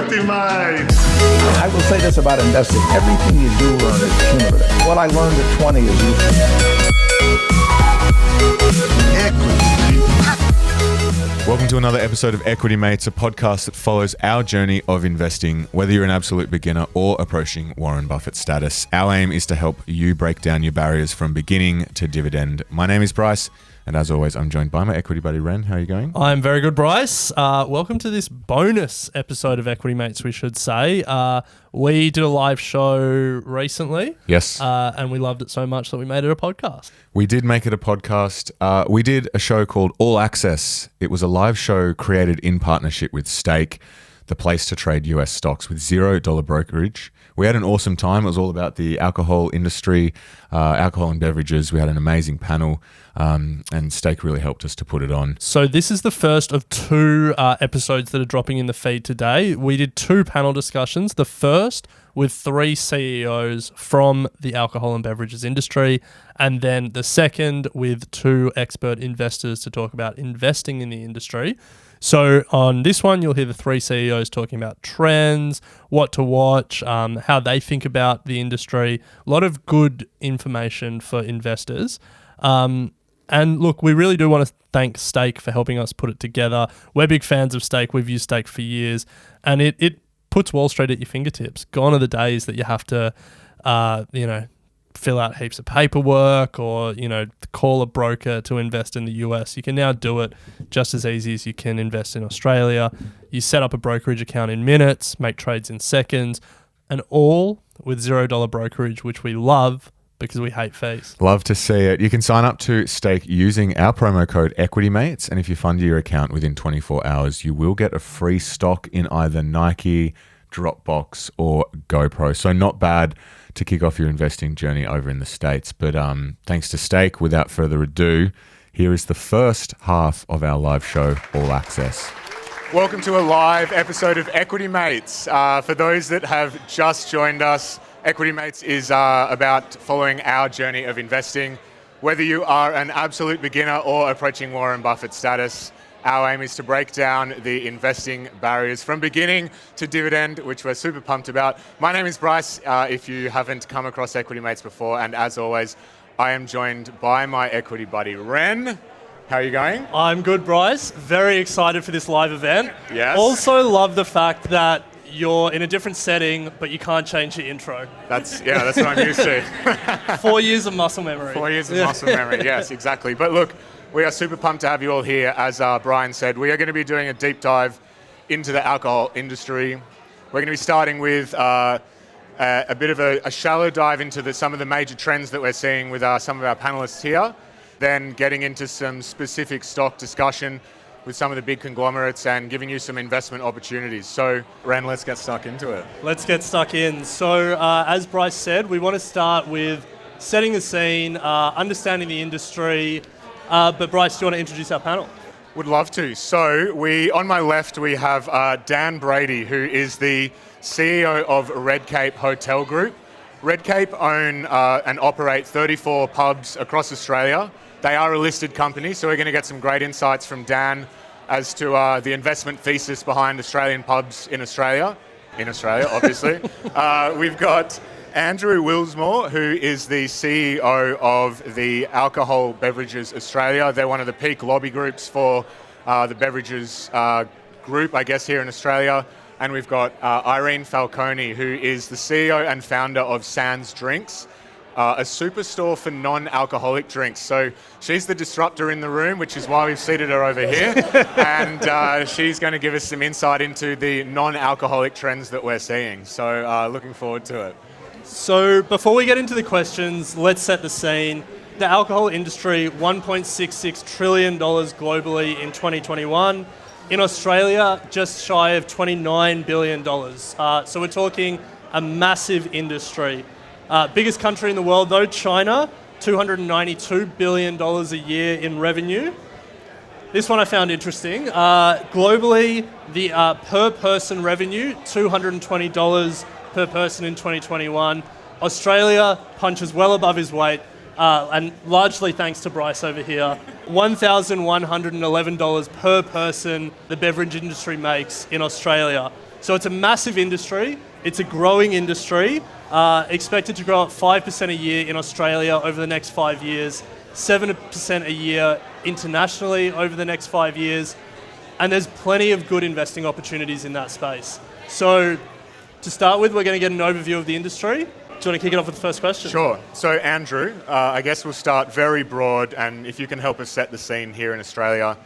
Equity Mates. I will say this about investing. Everything you do learn is cumulative. What I learned at 20 is useful. Equity Mates. Welcome to another episode of Equity Mates, a podcast that follows our journey of investing, whether you're an absolute beginner or approaching Warren Buffett status. Our aim is to help you break down your barriers from beginning to dividend. My name is Bryce, and as always, I'm joined by my equity buddy, Ren. How are you going? I'm very good, Bryce. Welcome to this bonus episode of Equity Mates, we should say. We did a live show recently. Yes. And we loved it so much that we made it a podcast. We did make it a podcast. We did a show called All Access. It was a live show created in partnership with Stake, the place to trade US stocks with $0 brokerage. We had an awesome time. It was all about the alcohol industry, alcohol and beverages. We had an amazing panel, and Stake really helped us to put it on. So this is the first of two episodes that are dropping in the feed today. We did two panel discussions. The first with three CEOs from the alcohol and beverages industry, and then the second with two expert investors to talk about investing in the industry. So on this one, you'll hear the three CEOs talking about trends, what to watch, how they think about the industry. A lot of good information for investors. And look, we really do want to thank Stake for helping us put it together. We're big fans of Stake. We've used Stake for years. And it puts Wall Street at your fingertips. Gone are the days that you have to, fill out heaps of paperwork or, call a broker to invest in the US. You can now do it just as easy as you can invest in Australia. You set up a brokerage account in minutes, make trades in seconds, and all with $0 brokerage, which we love because we hate fees. Love to see it. You can sign up to Stake using our promo code EquityMates, and if you fund your account within 24 hours, you will get a free stock in either Nike, Dropbox, or GoPro. So not bad to kick off your investing journey over in the States. But thanks to Stake, without further ado, here is the first half of our live show, All Access. Welcome to a live episode of Equity Mates. For those that have just joined us, Equity Mates is about following our journey of investing. Whether you are an absolute beginner or approaching Warren Buffett status, our aim is to break down the investing barriers from beginning to dividend, which we're super pumped about. My name is Bryce, if you haven't come across Equity Mates before, and as always, I am joined by my equity buddy, Ren. How are you going? I'm good, Bryce. Very excited for this live event. Yes. Also love the fact that you're in a different setting, but you can't change your intro. That's what I'm used to. 4 years of muscle memory. 4 years of muscle memory, yes, exactly. But look, we are super pumped to have you all here. As Brian said, we are going to be doing a deep dive into the alcohol industry. We're going to be starting with a bit of a shallow dive into some of the major trends that we're seeing with some of our panelists here. Then getting into some specific stock discussion with some of the big conglomerates and giving you some investment opportunities. So, Ren, let's get stuck into it. Let's get stuck in. So, as Bryce said, we want to start with setting the scene, understanding the industry. But Bryce, do you want to introduce our panel? Would love to. So, on my left, we have Dan Brady, who is the CEO of Red Cape Hotel Group. Red Cape own and operate 34 pubs across Australia. They are a listed company, so we're going to get some great insights from Dan as to the investment thesis behind Australian pubs in Australia. In Australia, obviously. We've got Andrew Willsmore, who is the CEO of the Alcohol Beverages Australia. They're one of the peak lobby groups for the beverages group, I guess, here in Australia. And we've got Irene Falcone, who is the CEO and founder of Sands Drinks, a superstore for non-alcoholic drinks. So she's the disruptor in the room, which is why we've seated her over here. And she's going to give us some insight into the non-alcoholic trends that we're seeing. So looking forward to it. So before we get into the questions, let's set the scene. The alcohol industry, $1.66 trillion globally in 2021. In Australia, just shy of $29 billion. So we're talking a massive industry. Biggest country in the world though, China, $292 billion a year in revenue. This one I found interesting. Globally, the per person revenue, $220 per person in 2021. Australia punches well above his weight, and largely thanks to Bryce over here. $1,111 per person the beverage industry makes in Australia. So it's a massive industry. It's a growing industry, expected to grow at 5% a year in Australia over the next 5 years, 7% a year internationally over the next 5 years, and there's plenty of good investing opportunities in that space. So to start with, we're going to get an overview of the industry. Do you want to kick it off with the first question? Sure. So Andrew, I guess we'll start very broad, and if you can help us set the scene here in Australia,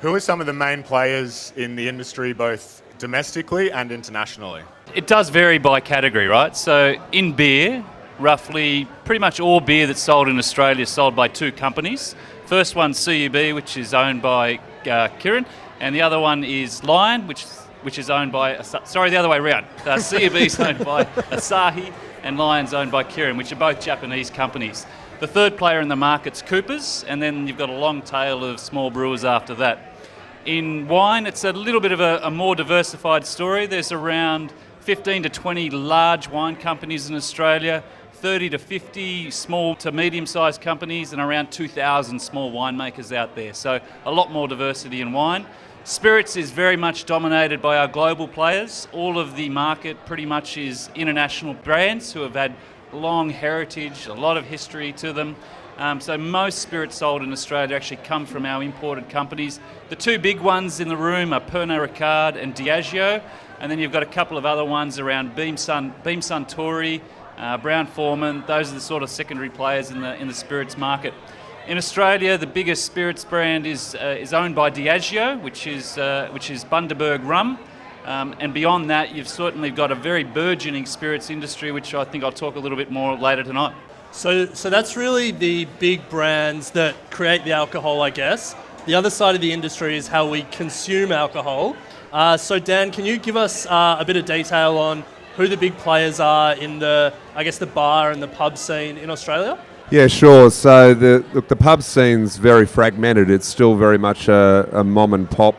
who are some of the main players in the industry, both domestically and internationally? It does vary by category, right? So in beer, roughly pretty much all beer that's sold in Australia is sold by two companies. First one's CUB, which is owned by Kirin, and the other one is Lion, which is owned by... Sorry, the other way around. CUB is owned by Asahi, and Lion's owned by Kirin, which are both Japanese companies. The third player in the market's Coopers, and then you've got a long tail of small brewers after that. In wine, it's a little bit of a more diversified story. There's around 15 to 20 large wine companies in Australia, 30 to 50 small to medium-sized companies, and around 2,000 small winemakers out there. So a lot more diversity in wine. Spirits is very much dominated by our global players. All of the market pretty much is international brands who have had long heritage, a lot of history to them. So most spirits sold in Australia actually come from our imported companies. The two big ones in the room are Pernod Ricard and Diageo, and then you've got a couple of other ones around Beam Suntory, Brown-Forman. Those are the sort of secondary players in the spirits market. In Australia, the biggest spirits brand is owned by Diageo, which is Bundaberg rum. And beyond that, you've certainly got a very burgeoning spirits industry, which I think I'll talk a little bit more later tonight. So that's really the big brands that create the alcohol, I guess. The other side of the industry is how we consume alcohol. So Dan, can you give us a bit of detail on who the big players are in the bar and the pub scene in Australia? Yeah, sure. So the pub scene's very fragmented. It's still very much a mom and pop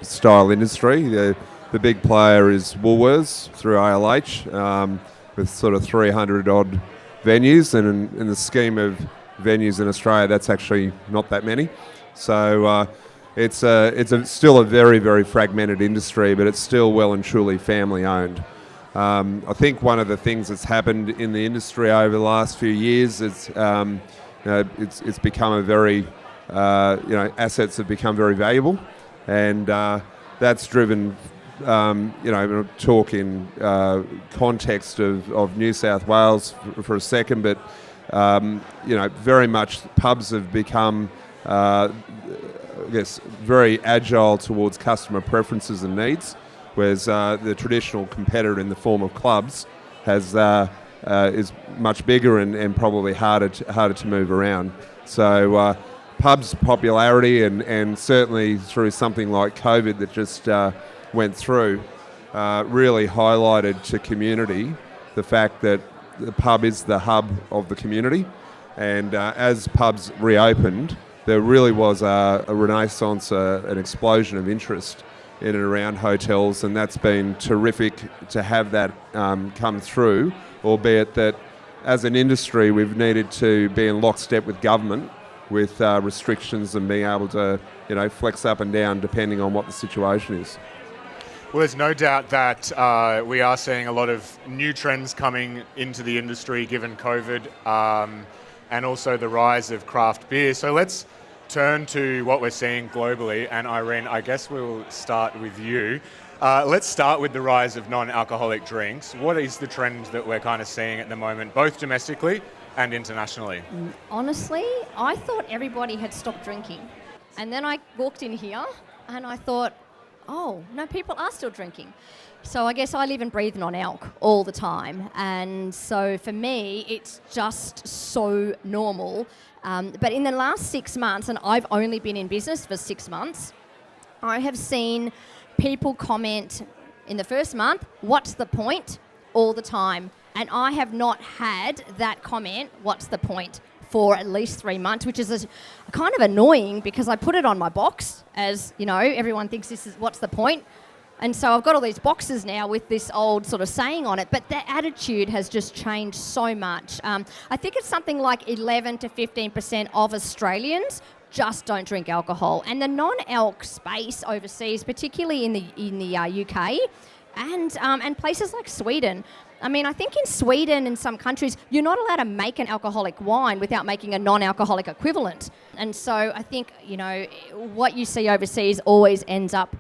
style industry. The big player is Woolworths through ALH, with sort of 300 odd venues, and in the scheme of venues in Australia, that's actually not that many. So it's still a very, very fragmented industry, but it's still well and truly family owned. I think one of the things that's happened in the industry over the last few years is it's become a very assets have become very valuable, and that's driven. Talk in context of New South Wales for a second, but very much pubs have become, very agile towards customer preferences and needs, whereas the traditional competitor in the form of clubs is much bigger and probably harder to move around. So pubs' popularity and certainly through something like COVID that just went through, really highlighted to community the fact that the pub is the hub of the community, and as pubs reopened, there really was a renaissance, an explosion of interest in and around hotels, and that's been terrific to have that come through, albeit that as an industry we've needed to be in lockstep with government with restrictions and being able to flex up and down depending on what the situation is. Well, there's no doubt that we are seeing a lot of new trends coming into the industry given COVID and also the rise of craft beer. So let's turn to what we're seeing globally. And Irene, I guess we'll start with you. Let's start with the rise of non-alcoholic drinks. What is the trend that we're kind of seeing at the moment, both domestically and internationally? Honestly, I thought everybody had stopped drinking. And then I walked in here and I thought, oh, no, people are still drinking. So I guess I live and breathe non-alc all the time. And so for me, it's just so normal. But in the last 6 months, and I've only been in business for 6 months, I have seen people comment in the first month, what's the point, all the time. And I have not had that comment, what's the point, for at least 3 months, which is kind of annoying because I put it on my box as, everyone thinks this is what's the point. And so I've got all these boxes now with this old sort of saying on it, but the attitude has just changed so much. I think it's something like 11 to 15% of Australians just don't drink alcohol. And the non-alc space overseas, particularly in the UK, and places like Sweden. I mean, I think in Sweden and some countries, you're not allowed to make an alcoholic wine without making a non-alcoholic equivalent. And so I think, what you see overseas always ends up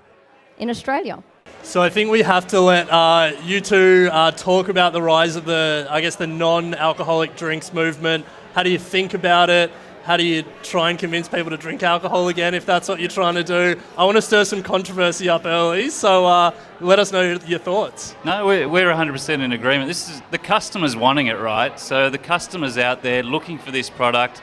in Australia. So I think we have to let you two talk about the rise of the non-alcoholic drinks movement. How do you think about it? How do you try and convince people to drink alcohol again if that's what you're trying to do? I want to stir some controversy up early, so let us know your thoughts. No, we're 100% in agreement. This is the customers wanting it, right? So the customers out there looking for this product.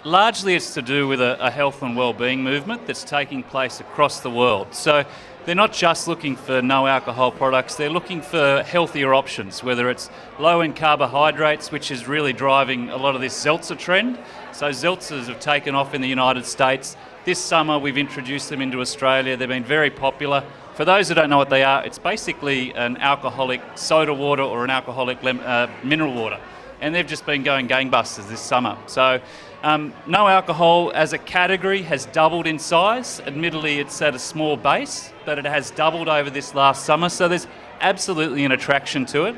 Largely it's to do with a health and well-being movement that's taking place across the world. So they're not just looking for no alcohol products, they're looking for healthier options, whether it's low in carbohydrates, which is really driving a lot of this seltzer trend. So seltzers have taken off in the United States. This summer we've introduced them into Australia. They've been very popular. For those who don't know what they are, it's basically an alcoholic soda water or an alcoholic mineral water. And they've just been going gangbusters this summer. So no alcohol as a category has doubled in size. Admittedly, it's at a small base, but it has doubled over this last summer. So there's absolutely an attraction to it.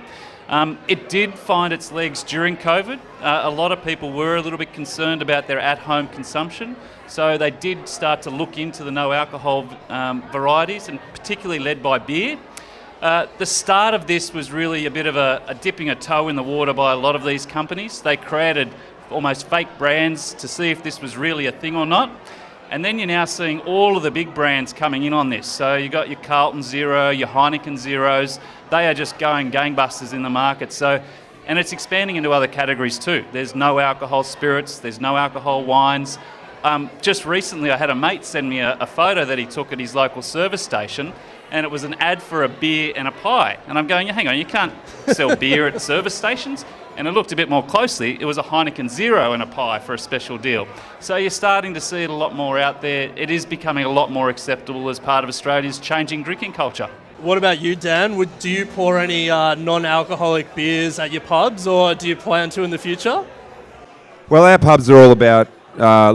It did find its legs during COVID. A lot of people were a little bit concerned about their at-home consumption. So they did start to look into the no alcohol varieties, and particularly led by beer. The start of this was really a bit of a dipping a toe in the water by a lot of these companies. They created almost fake brands to see if this was really a thing or not. And then you're now seeing all of the big brands coming in on this. So you got your Carlton Zero, your Heineken Zeros. They are just going gangbusters in the market. So, and it's expanding into other categories too. There's no alcohol spirits, there's no alcohol wines. Just recently I had a mate send me a photo that he took at his local service station, and it was an ad for a beer and a pie. And I'm going, hang on, you can't sell beer at service stations? And I looked a bit more closely, it was a Heineken Zero and a pie for a special deal. So you're starting to see it a lot more out there. It is becoming a lot more acceptable as part of Australia's changing drinking culture. What about you, Dan? Do you pour any non-alcoholic beers at your pubs, or do you plan to in the future? Well, our pubs are all about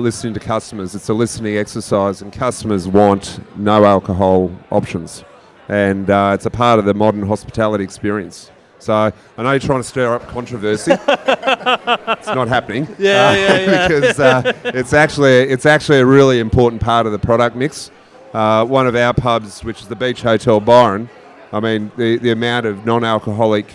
listening to customers. It's a listening exercise, and customers want no alcohol options. And it's a part of the modern hospitality experience. So I know you're trying to stir up controversy. It's not happening. Yeah. Because it's actually a really important part of the product mix. One of our pubs, which is the Beach Hotel Byron, I mean, the amount of non-alcoholic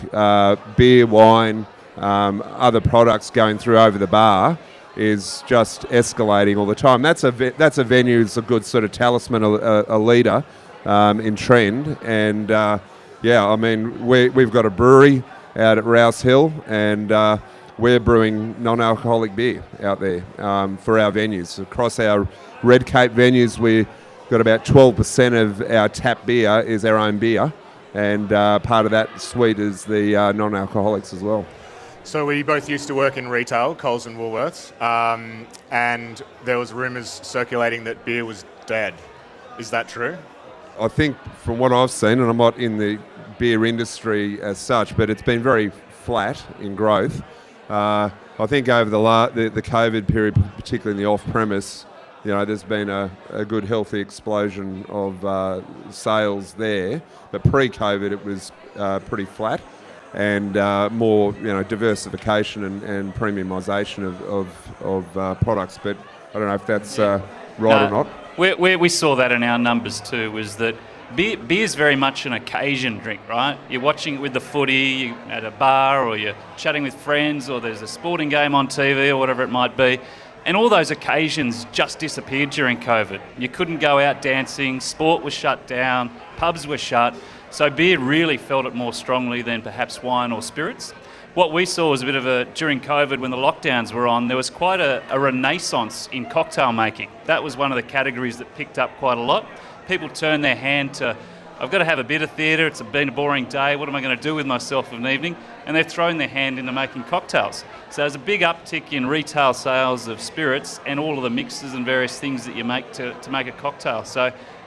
beer, wine, other products going through over the bar is just escalating all the time. That's a venue that's a good sort of talisman, a leader in trend. And I mean, we've got a brewery out at Rouse Hill, and we're brewing non-alcoholic beer out there for our venues. Across our Red Cape venues, we've got about 12% of our tap beer is our own beer, and part of that suite is the non-alcoholics as well. So we both used to work in retail, Coles and Woolworths, and there was rumours circulating that beer was dead. Is that true? I think from what I've seen, and I'm not in the beer industry as such, but it's been very flat in growth. I think over the COVID period, particularly in the off-premise, there's been a good healthy explosion of sales there. But pre-COVID, it was pretty flat, and more diversification and premiumisation of products. But I don't know if that's right or not. We saw that in our numbers too, was that beer is very much an occasion drink, right? You're watching it with the footy at a bar, or you're chatting with friends, or there's a sporting game on TV or whatever it might be. And all those occasions just disappeared during COVID. You couldn't go out dancing, sport was shut down, pubs were shut. So beer really felt it more strongly than perhaps wine or spirits. What we saw was a bit of during COVID when the lockdowns were on, there was quite a renaissance in cocktail making. That was one of the categories that picked up quite a lot. People turned their hand to, I've got to have a bit of theatre, it's been a boring day, what am I going to do with myself of an evening? And they've thrown their hand into making cocktails. So there's a big uptick in retail sales of spirits and all of the mixes and various things that you make to make a cocktail.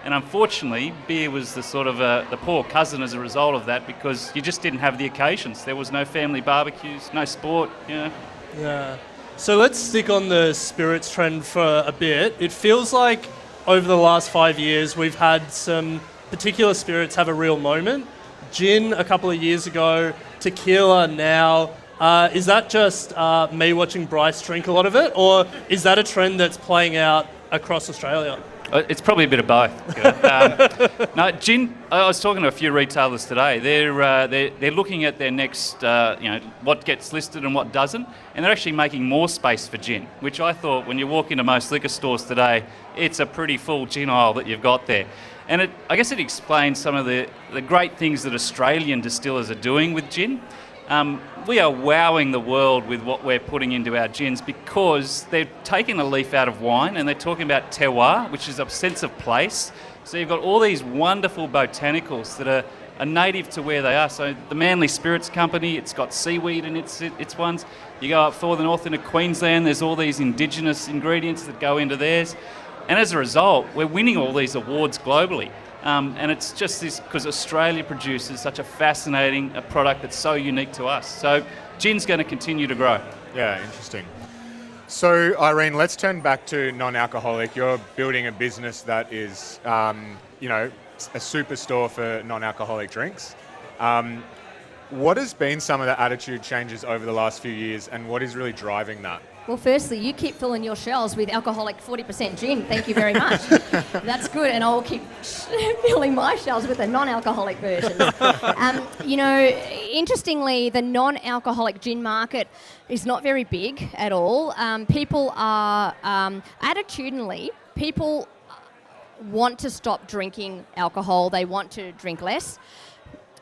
And unfortunately, beer was the sort of the poor cousin as a result of that, because you just didn't have the occasions. There was no family barbecues, no sport, Yeah. So let's stick on the spirits trend for a bit. It feels like over the last 5 years, we've had some particular spirits have a real moment. gin a couple of years ago, tequila now. Is that just me watching Bryce drink a lot of it, or is that a trend that's playing out across Australia? It's probably a bit of both. No, gin. I was talking to a few retailers today. They're looking at their next, what gets listed and what doesn't, and they're actually making more space for gin. Which I thought, when you walk into most liquor stores today, it's a pretty full gin aisle that you've got there. And I guess it explains some of the great things that Australian distillers are doing with gin. We are wowing the world with what we're putting into our gins because they're taking a leaf out of wine and they're talking about terroir, which is a sense of place. So you've got all these wonderful botanicals that are native to where they are. So the Manly Spirits Company, it's got seaweed in its ones. You go up further north into Queensland, there's all these indigenous ingredients that go into theirs. And as a result, we're winning all these awards globally. And it's just this because Australia produces such a fascinating product that's so unique to us. So gin's going to continue to grow. Yeah, interesting. So, Irene, let's turn back to non-alcoholic. You're building a business that is, a superstore for non-alcoholic drinks. What has been some of the attitude changes over the last few years, and what is really driving that? Well, firstly, you keep filling your shelves with alcoholic 40% gin. Thank you very much. That's good, and I'll keep filling my shelves with a non-alcoholic version. Interestingly, the non-alcoholic gin market is not very big at all. People are, attitudinally, people want to stop drinking alcohol. They want to drink less.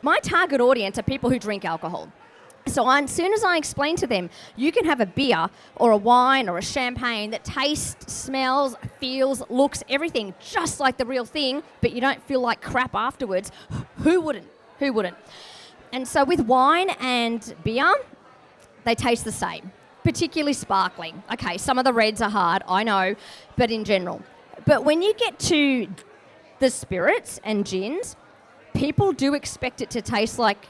My target audience are people who drink alcohol. So as soon as I explain to them, you can have a beer or a wine or a champagne that tastes, smells, feels, looks, everything just like the real thing, but you don't feel like crap afterwards, who wouldn't? Who wouldn't? And so with wine and beer, they taste the same, particularly sparkling. Okay, some of the reds are hard, I know, but in general. But when you get to the spirits and gins, people do expect it to taste like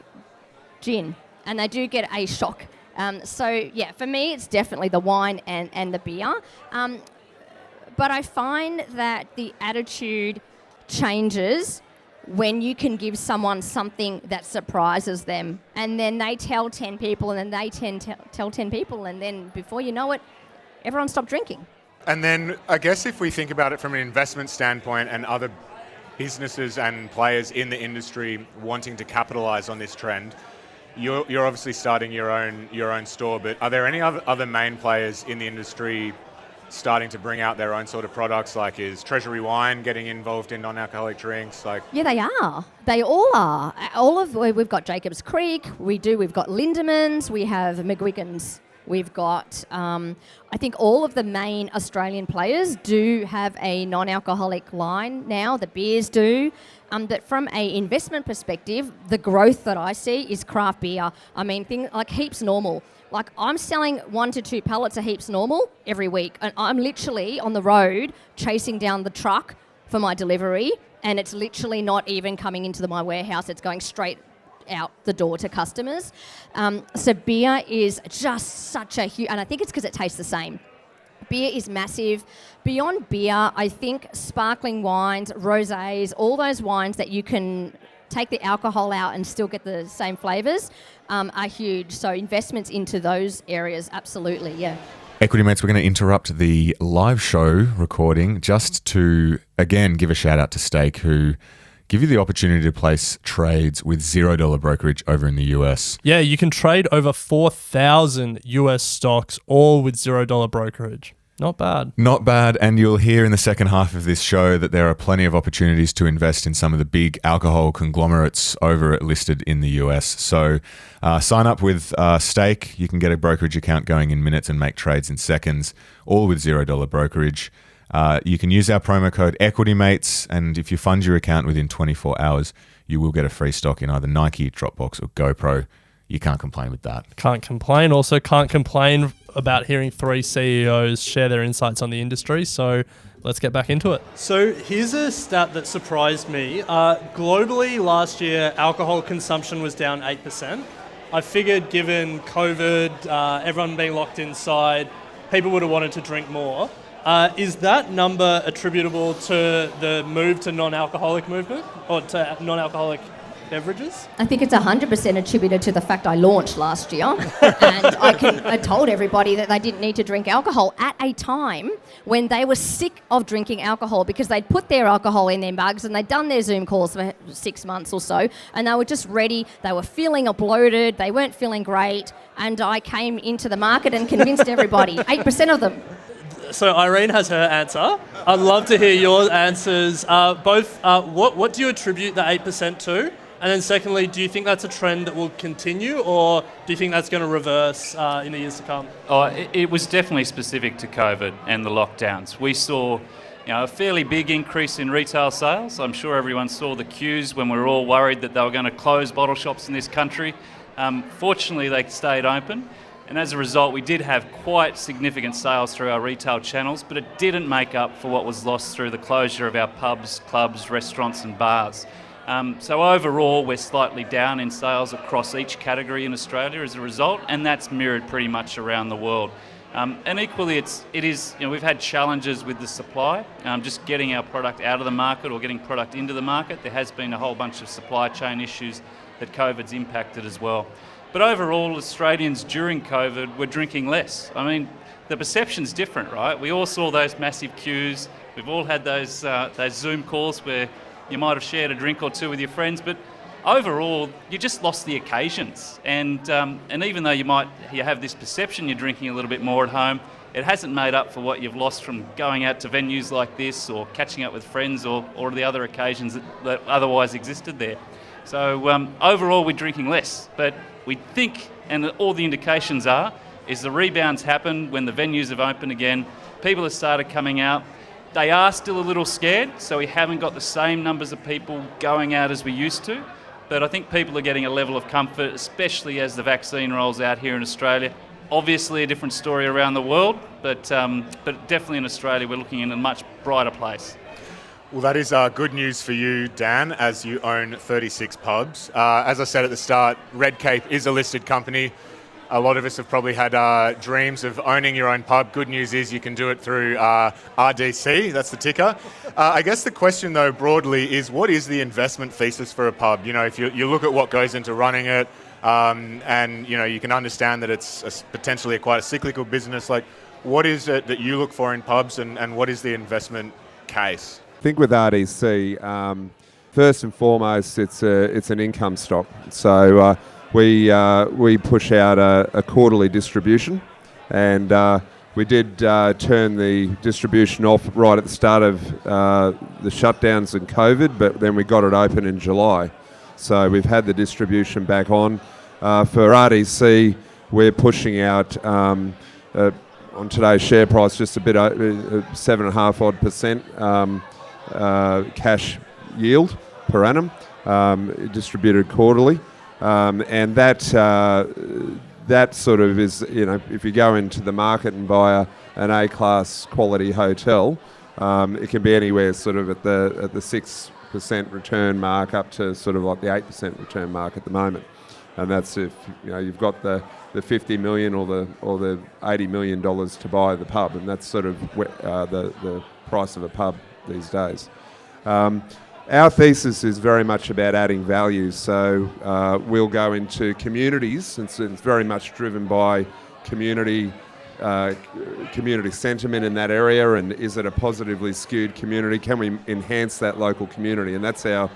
gin. And they do get a shock. For me, it's definitely the wine and the beer. But I find that the attitude changes when you can give someone something that surprises them. And then they tell 10 people, and then they tell 10 people, and then before you know it, everyone stopped drinking. And then I guess if we think about it from an investment standpoint and other businesses and players in the industry wanting to capitalize on this trend, you're obviously starting your own store, but are there any other main players in the industry starting to bring out their own sort of products? Like, is Treasury Wine getting involved in non-alcoholic drinks? Yeah, they are. They all are. We've got Jacobs Creek. We've got Lindemans. We have McGuigan's. We've got, I think all of the main Australian players do have a non-alcoholic line now. The beers do. But from an investment perspective, the growth that I see is craft beer. I mean, things like Heaps Normal. Like, I'm selling 1 to 2 pallets of Heaps Normal every week. And I'm literally on the road chasing down the truck for my delivery. And it's literally not even coming into my warehouse. It's going straight out the door to customers. So beer is just such a huge... And I think it's because it tastes the same. Beer is massive. Beyond beer, I think sparkling wines, rosés, all those wines that you can take the alcohol out and still get the same flavours are huge. So investments into those areas, absolutely, yeah. Equity Mates, we're going to interrupt the live show recording just to, again, give a shout out to Stake, who give you the opportunity to place trades with $0 brokerage over in the US. Yeah, you can trade over 4,000 US stocks, all with $0 brokerage. Not bad. Not bad, and you'll hear in the second half of this show that there are plenty of opportunities to invest in some of the big alcohol conglomerates listed in the US. So sign up with Stake. You can get a brokerage account going in minutes and make trades in seconds, all with $0 brokerage. You can use our promo code EquityMates, and if you fund your account within 24 hours, you will get a free stock in either Nike, Dropbox, or GoPro. You can't complain with that. Can't complain. Also can't complain about hearing 3 CEOs share their insights on the industry. So let's get back into it. So here's a stat that surprised me. Globally, last year, alcohol consumption was down 8%. I figured given COVID, everyone being locked inside, people would have wanted to drink more. Is that number attributable to the move to non-alcoholic movement or to non-alcoholic beverages? I think it's 100% attributed to the fact I launched last year, and I told everybody that they didn't need to drink alcohol at a time when they were sick of drinking alcohol because they'd put their alcohol in their mugs and they'd done their Zoom calls for 6 months or so, and they were just ready. They were feeling bloated. They weren't feeling great, and I came into the market and convinced everybody, 8% of them. So Irene has her answer. I'd love to hear your answers. What do you attribute the 8% to? And then secondly, do you think that's a trend that will continue, or do you think that's going to reverse in the years to come? It was definitely specific to COVID and the lockdowns. We saw a fairly big increase in retail sales. I'm sure everyone saw the queues when we were all worried that they were going to close bottle shops in this country. Fortunately, they stayed open. And as a result, we did have quite significant sales through our retail channels, but it didn't make up for what was lost through the closure of our pubs, clubs, restaurants and bars. So overall, we're slightly down in sales across each category in Australia as a result, and that's mirrored pretty much around the world. And equally, we've had challenges with the supply, just getting our product out of the market or getting product into the market. There has been a whole bunch of supply chain issues that COVID's impacted as well. But overall, Australians during COVID were drinking less. I mean, the perception's different, right? We all saw those massive queues. We've all had those Zoom calls where you might have shared a drink or two with your friends, but overall, you just lost the occasions. And even though you have this perception you're drinking a little bit more at home, it hasn't made up for what you've lost from going out to venues like this or catching up with friends or the other occasions that otherwise existed there. So overall, we're drinking less, but we think, and all the indications is the rebounds happen when the venues have opened again. People have started coming out. They are still a little scared, so we haven't got the same numbers of people going out as we used to. But I think people are getting a level of comfort, especially as the vaccine rolls out here in Australia. Obviously a different story around the world, but definitely in Australia we're looking in a much brighter place. Well, that is good news for you, Dan, as you own 36 pubs. As I said at the start, Red Cape is a listed company. A lot of us have probably had dreams of owning your own pub. Good news is you can do it through RDC, that's the ticker. I guess the question, though, broadly is what is the investment thesis for a pub? If you look at what goes into running it, and you can understand that it's potentially quite a cyclical business. Like, what is it that you look for in pubs, and what is the investment case? I think with RDC, first and foremost, it's an income stock. So we push out a quarterly distribution, and we did turn the distribution off right at the start of the shutdowns and COVID, but then we got it open in July. So we've had the distribution back on. For RDC, we're pushing out on today's share price just a bit 7.5% cash yield per annum, distributed quarterly, and that sort of is, if you go into the market and buy an A-class quality hotel, it can be anywhere sort of at the 6% return mark up to sort of like the 8% return mark at the moment, and that's if you've got the 50 million or the $80 million to buy the pub, and that's sort of the price of a pub these days. Our thesis is very much about adding value, so we'll go into communities, and so it's very much driven by community sentiment in that area, and is it a positively skewed community? Can we enhance that local community? And that's our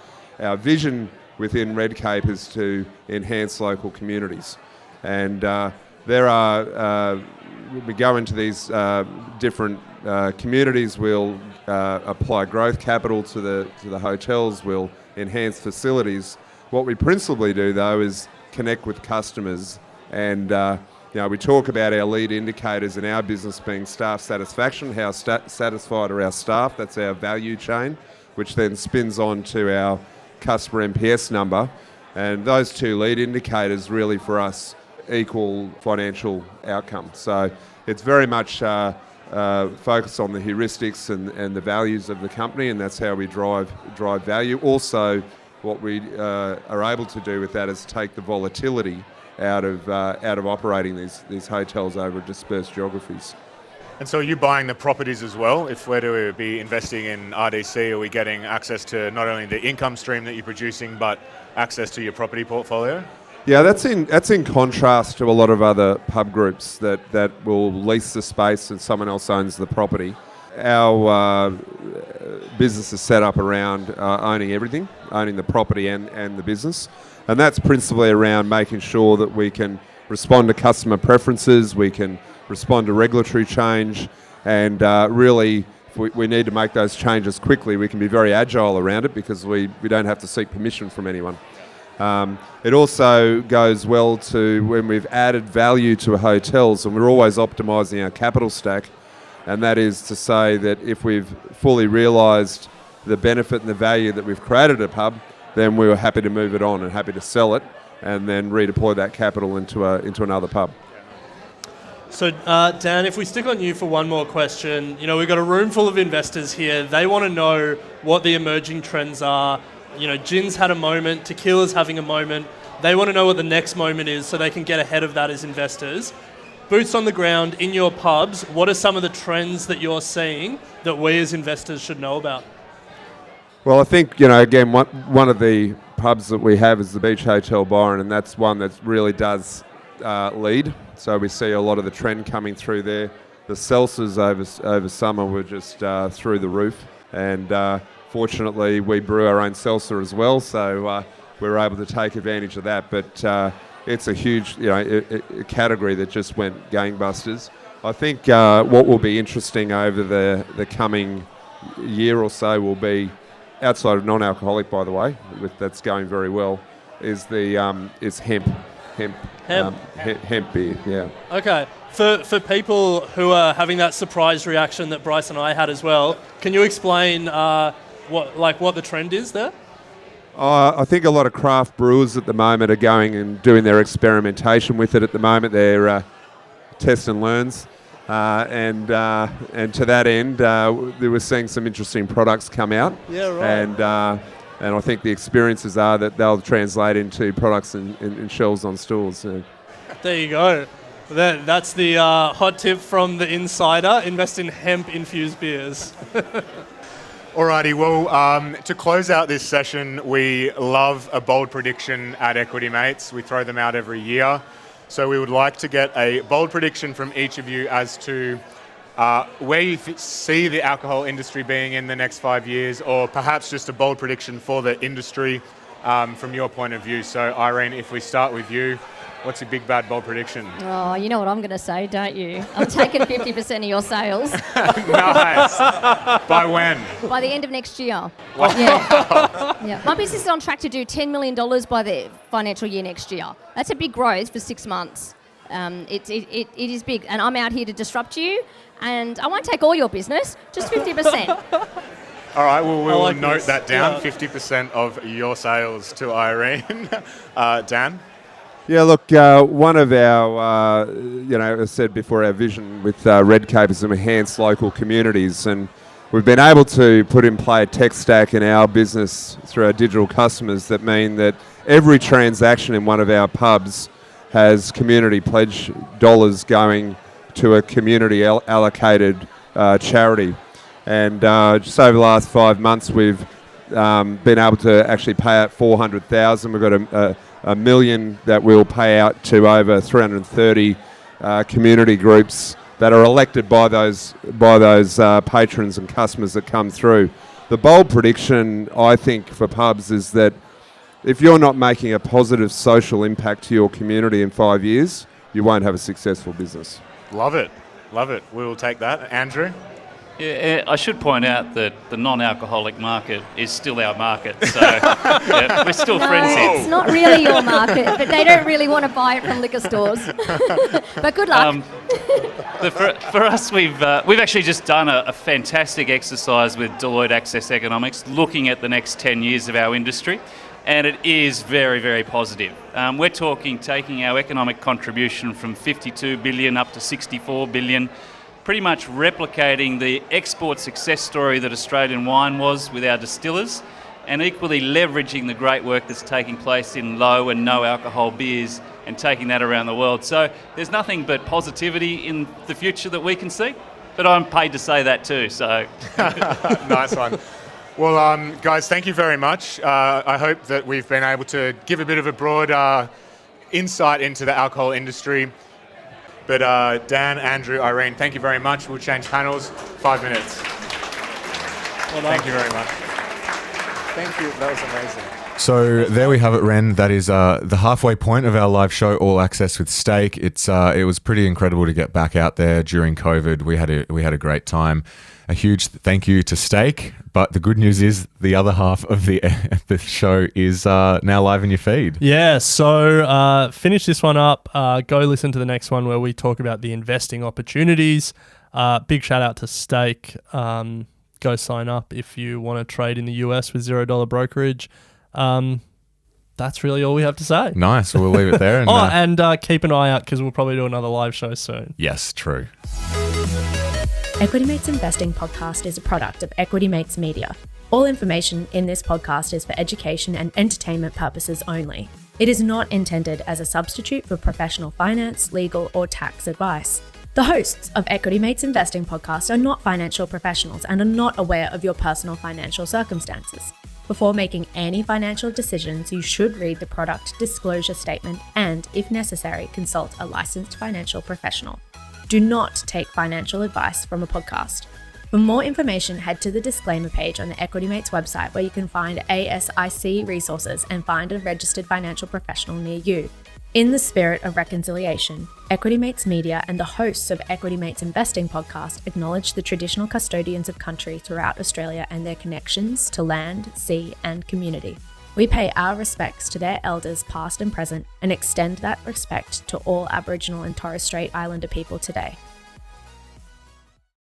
vision within Red Cape, is to enhance local communities. And we go into these different communities. We'll apply growth capital to the hotels. We'll enhance facilities. What we principally do, though, is connect with customers. And we talk about our lead indicators in our business being staff satisfaction. How satisfied are our staff? That's our value chain, which then spins on to our customer NPS number. And those two lead indicators really for us equal financial outcome. So it's very much focused on the heuristics and the values of the company, and that's how we drive value. Also, what we are able to do with that is take the volatility out of operating these hotels over dispersed geographies. And so are you buying the properties as well? If we're to be investing in RDC, are we getting access to not only the income stream that you're producing, but access to your property portfolio? Yeah, that's in contrast to a lot of other pub groups that will lease the space and someone else owns the property. Our business is set up around owning everything, owning the property and the business. And that's principally around making sure that we can respond to customer preferences, we can respond to regulatory change, and really, if we need to make those changes quickly, we can be very agile around it because we don't have to seek permission from anyone. It also goes well to when we've added value to hotels, and we're always optimising our capital stack, and that is to say that if we've fully realised the benefit and the value that we've created at a pub, then we were happy to move it on and happy to sell it and then redeploy that capital into another pub. So, Dan, if we stick on you for one more question, we've got a room full of investors here. They want to know what the emerging trends are. Gin's had a moment, Tequila's having a moment. They want to know what the next moment is so they can get ahead of that as investors. Boots on the ground in your pubs, what are some of the trends that you're seeing that we as investors should know about? Well, I think, again, one of the pubs that we have is the Beach Hotel Byron, and that's one that really does lead. So we see a lot of the trend coming through there. The seltzers over summer were just through the roof, and fortunately we brew our own seltzer as well, so we're able to take advantage of that. But it's a huge a category that just went gangbusters. I think what will be interesting over the coming year or so will be, outside of non-alcoholic, by the way, that's going very well, is hemp beer. Yeah. Okay. For people who are having that surprise reaction that Bryce and I had as well, can you explain what the trend is there? I think a lot of craft brewers at the moment are going and doing their experimentation with it at the moment. They're test and learns. And to that end, we're seeing some interesting products come out. Yeah, right. And I think the experiences are that they'll translate into products and shelves on stores. So. There you go. That's the hot tip from the insider. Invest in hemp-infused beers. Alrighty, well, to close out this session, we love a bold prediction at Equity Mates. We throw them out every year. So we would like to get a bold prediction from each of you as to where you see the alcohol industry being in the next 5 years, or perhaps just a bold prediction for the industry from your point of view. So Irene, if we start with you, what's your big, bad, bold prediction? Oh, you know what I'm going to say, don't you? I'm taking 50% of your sales. Nice. By when? By the end of next year. Wow. Yeah. My business is on track to do $10 million by the financial year next year. That's a big growth for 6 months. It is big, and I'm out here to disrupt you, and I won't take all your business, just 50%. All right, well, we'll note that down, 50% of your sales to Irene. Dan? Yeah, look, one of our, as I said before, our vision with Redcape is to enhance local communities, and we've been able to put in play a tech stack in our business through our digital customers that mean that every transaction in one of our pubs has community pledge dollars going to a community allocated charity. And just over the last 5 months, we've been able to actually pay out $400,000. We've got a million that we'll pay out to over 330 community groups that are elected by those patrons and customers that come through. The bold prediction, I think, for pubs is that if you're not making a positive social impact to your community in 5 years, you won't have a successful business. Love it. Love it. We will take that. Andrew? Yeah, I should point out that the non-alcoholic market is still our market, so yeah, we're still friends here. It's not really your market, but they don't really want to buy it from liquor stores. But good luck. For us, we've actually just done a fantastic exercise with Deloitte Access Economics, looking at the next 10 years of our industry, and it is very, very positive. We're talking taking our economic contribution from 52 billion up to 64 billion, pretty much replicating the export success story that Australian wine was with our distillers, and equally leveraging the great work that's taking place in low and no alcohol beers and taking that around the world. So there's nothing but positivity in the future that we can see. but I'm paid to say that too. So Nice one. Well, guys, thank you very much. I hope that we've been able to give a bit of a broad insight into the alcohol industry. But Dan, Andrew, Irene, thank you very much. We'll change panels. 5 minutes. Thank you very much. Thank you. That was amazing. So there we have it, Ren. That is the halfway point of our live show, All Access with Steak. It was pretty incredible to get back out there during COVID. We had a great time. A huge thank you to Steak. But the good news is the other half of the show is now live in your feed. Yeah, so finish this one up. Go listen to the next one where we talk about the investing opportunities. Big shout out to Steak. Go sign up if you want to trade in the US with $0 brokerage. That's really all we have to say. Nice. We'll leave it there. And, and keep an eye out because we'll probably do another live show soon. Yes, true. Equity Mates Investing Podcast is a product of Equity Mates Media. All information in this podcast is for education and entertainment purposes only. It is not intended as a substitute for professional finance, legal, or tax advice. The hosts of Equity Mates Investing Podcast are not financial professionals and are not aware of your personal financial circumstances. Before making any financial decisions, you should read the product disclosure statement and, if necessary, consult a licensed financial professional. Do not take financial advice from a podcast. For more information, head to the disclaimer page on the Equity Mates website where you can find ASIC resources and find a registered financial professional near you. In the spirit of reconciliation, Equity Mates Media and the hosts of Equity Mates Investing Podcast acknowledge the traditional custodians of country throughout Australia and their connections to land, sea, and community. We pay our respects to their elders past and present and extend that respect to all Aboriginal and Torres Strait Islander people today.